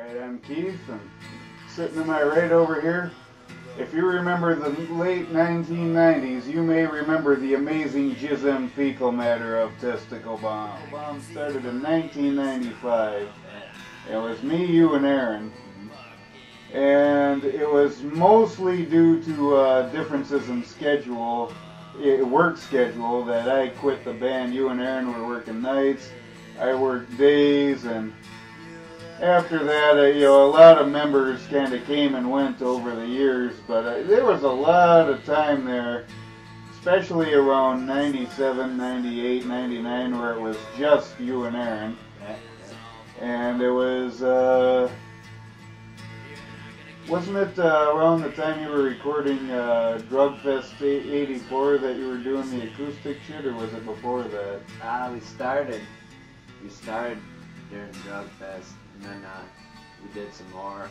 Alright, I'm Keith, and sitting to my right over here, if you remember the late 1990s, you may remember the amazing Jiz M Fecal-Matter of Testicle Bomb. Bomb started in 1995. It was me, you, and Aaron. And it was mostly due to differences in schedule, work schedule, that I quit the band. You and Aaron were working nights, I worked days, and after that, a lot of members kind of came and went over the years, but there was a lot of time there, especially around 97, 98, 99, where it was just you and Aaron. And it was, wasn't it around the time you were recording Drug Fest 84 that you were doing the acoustic shit, or was it before that? We started during Drug Fest. And then we did some more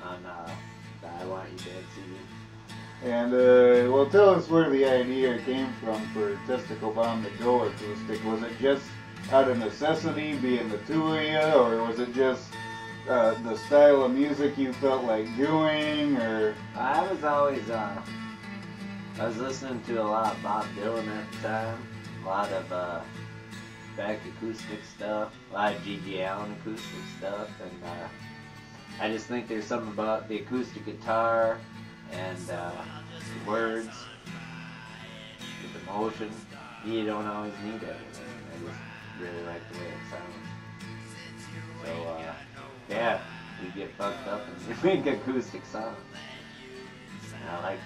on the I Want You Dead CD. And, well, tell us where the idea came from for Testicle Bomb to go acoustic. Was it just out of necessity, being the two of you, or was it just the style of music you felt like doing, or? I was always, I was listening to a lot of Bob Dylan at the time, a lot of, back acoustic stuff, a lot of G.G. Allen acoustic stuff, and I just think there's something about the acoustic guitar and the words, with emotion. You don't always need everything. I just really like the way it sounds. So yeah, we get fucked up and we make acoustic songs. And I like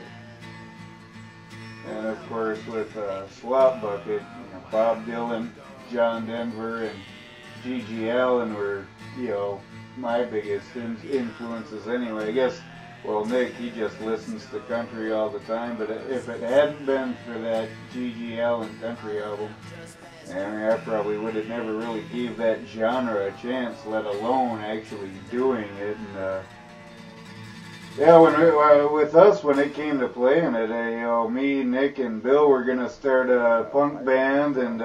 it. And of course with Slop Bucket, Bob Dylan, John Denver, and G.G. Allen were, my biggest influences anyway. I guess, well, Nick, he just listens to country all the time, but if it hadn't been for that G.G. Allen country album, I probably would have never really gave that genre a chance, let alone actually doing it. And yeah, with us, when it came to playing it, me, Nick, and Bill were going to start a punk band, and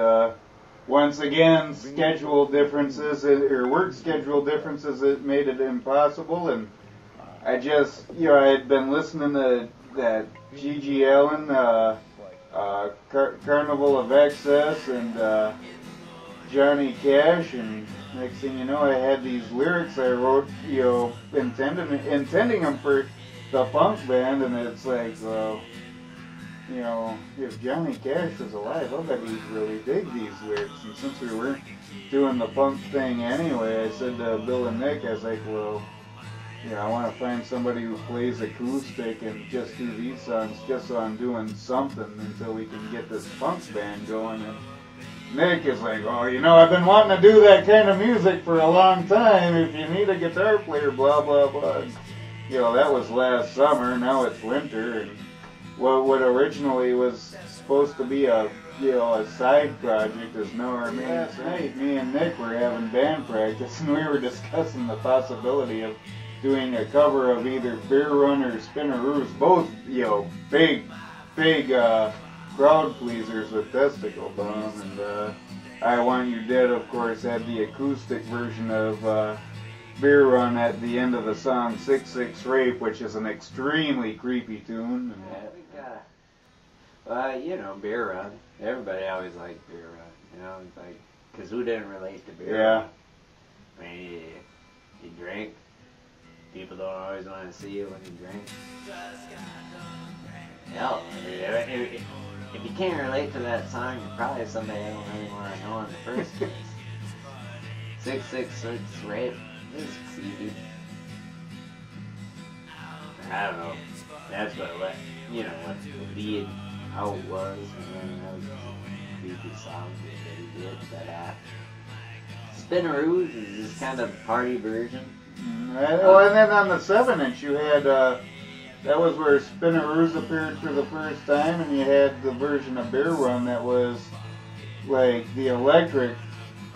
once again, schedule differences, or work schedule differences, that made it impossible. And I just, I had been listening to that G.G. Allen, Carnival of Excess, and Johnny Cash, and next thing you know, I had these lyrics I wrote, intending them for the punk band, and it's like, well, if Johnny Cash was alive, I bet he'd really dig these lyrics. And since we weren't doing the punk thing anyway, I said to Bill and Nick, I was like, well, I want to find somebody who plays acoustic and just do these songs just so I'm doing something until we can get this punk band going. And Nick is like, oh, I've been wanting to do that kind of music for a long time. If you need a guitar player, blah, blah, blah. And, that was last summer. Now it's winter. And what originally was supposed to be a side project is now our main. Last night, me and Nick were having band practice, and we were discussing the possibility of doing a cover of either Beer Run or Spinnaroos, both, big crowd pleasers with Testicle Bomb. And I Want You Dead, of course, had the acoustic version of Beer Run at the end of the song 6-6 Rape, which is an extremely creepy tune. And Beer Run. Everybody always liked Beer Run, because who didn't relate to Beer Run? I mean, you drink. People don't always want to see you when you drink. Hell, if you can't relate to that song, you're probably somebody I don't really want to know in the first place. 6-6 Rape is creepy. I don't know. That's what what the lead, how it was, and that was a creepy song that he did. But Spinnaroos is this kind of party version. Well, and then on the 7-inch you had, that was where Spinnaroos appeared for the first time, and you had the version of Beer Run that was like the electric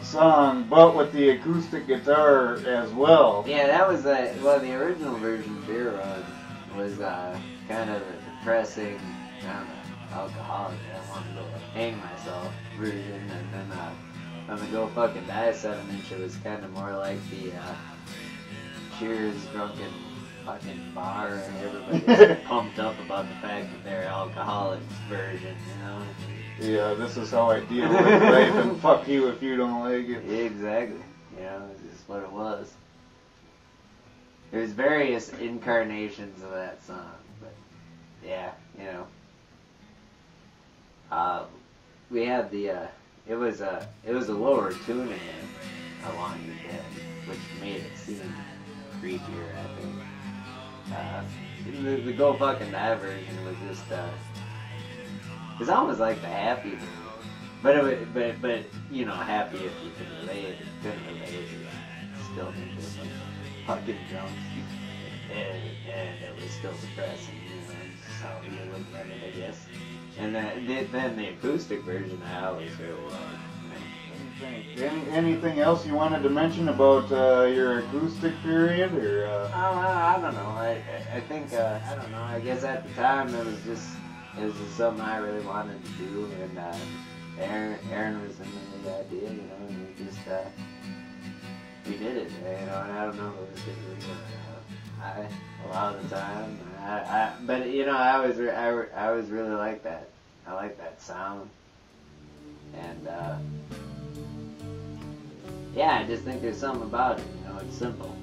song, but with the acoustic guitar as well. Yeah, that was the original version of Beer Run was kind of a depressing, alcoholic, I want to go hang myself version, and then on the Go Fucking Die 7-inch it was kind of more like the Cheers drunken fucking bar and everybody's pumped up about the fact that they're alcoholics version, you know? Yeah, this is how I deal with life, and fuck you if you don't like it. Exactly. You know, it's just what it was. There's various incarnations of that song, but yeah, you know. We had the it was a lower tuning in How Long You Dead, which made it seem creepier, I think. The Go Fucking Die version was just it's almost like the happy version. But you know, happy if you can relate it. If you couldn't relate it, still think it was like fucking drunk. And it was still depressing, you know, just how you look at it, I guess. And then the acoustic version I always really liked. Anything else you wanted to mention about your acoustic period, or? I don't know. I think I don't know. I guess at the time it was just something I really wanted to do, and Aaron was into the idea, you know, and we did it, you know. And I don't know if it was good or a lot of the time, but you know, I was really like that. I like that sound, and yeah, I just think there's something about it. You know, it's simple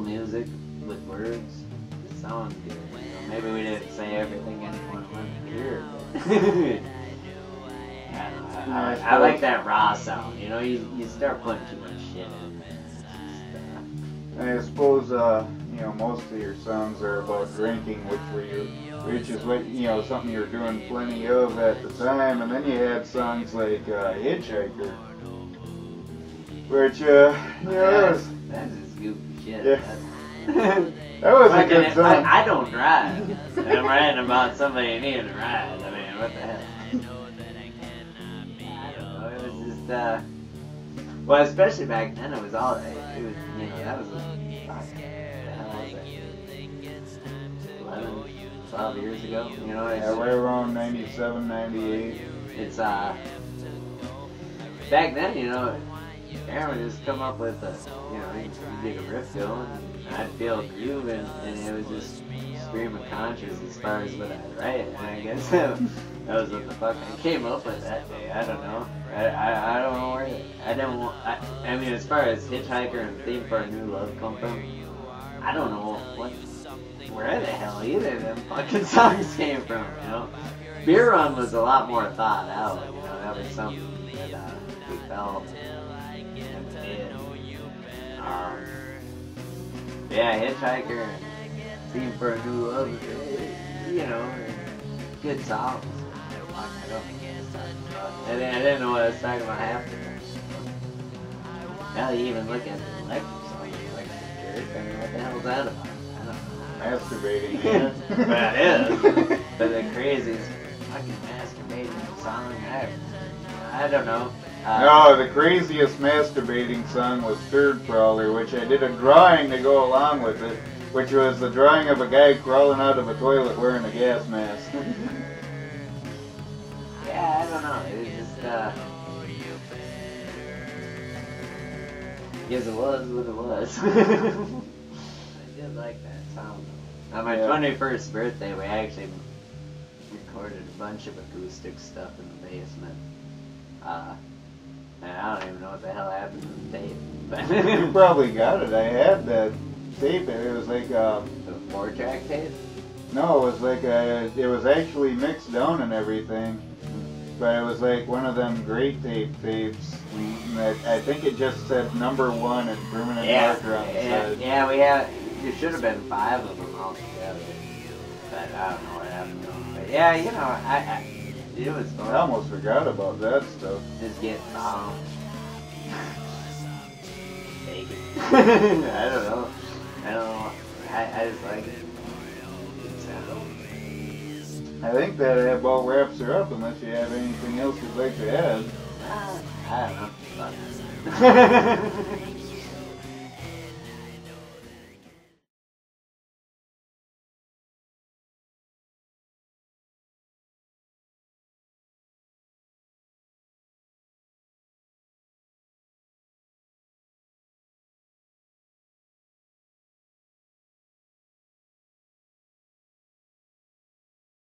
music with words. It sounds good. You know, maybe we didn't say everything anyone wanted to hear, but I like that raw sound. You know, you start putting too much shit in. I suppose, you know, most of your songs are about drinking, which is what, you know, something you're doing plenty of at the time, and then you had songs like Hitchhiker, which, you know, that's just goofy shit. Yeah. That was a good song. I don't drive, and I'm writing about somebody needing a ride. I mean, what the hell? I don't know, it was just, well, especially back then, it was, you know, that was, what the hell was that? 11, 12 years ago, you know? Yeah, right around 97, 98. It's, back then, you know, Aaron would just come up with you know, he'd get a riff going, and I'd feel a groove, and it was just stream of conscious as far as what I'd write, and I guess that was what the fuck I came up with that day. I don't know. I don't know where I mean, as far as Hitchhiker and Theme for a New Love come from, I don't know where the hell either of them fucking songs came from, you know? Beer Run was a lot more thought out, you know, that was something that we felt and did. Yeah, Hitchhiker and Theme for a New Love, you know, good songs. I didn't know what I was talking about half the time. Now you even look at the electric song, like the jerk. I mean, what the hell is that about? I don't know. Masturbating, yeah. That is. But the craziest fucking masturbating song ever. I don't know. No, the craziest masturbating song was Turd Crawler, which I did a drawing to go along with it, which was the drawing of a guy crawling out of a toilet wearing a gas mask. Yeah, I don't know. It was just, yes, it was what it was. I did like that sound, though. On my 21st birthday, we actually recorded a bunch of acoustic stuff in the basement. And I don't even know what the hell happened to the tape. But You probably got it. I had that tape. It was like the 4-track tape? no, it was like it was actually mixed down and everything. But it was like one of them great tapes. That I think it just said #1 and permanent marker on the side. Yeah, we had. There should have been 5 of them all together. But I don't know what happened to them. But yeah, you know, it was fun. I almost forgot about that stuff. Just getting bombed. Take it. I don't know. I just like it. I think that about wraps her up, unless you have anything else you'd like to add. I don't know.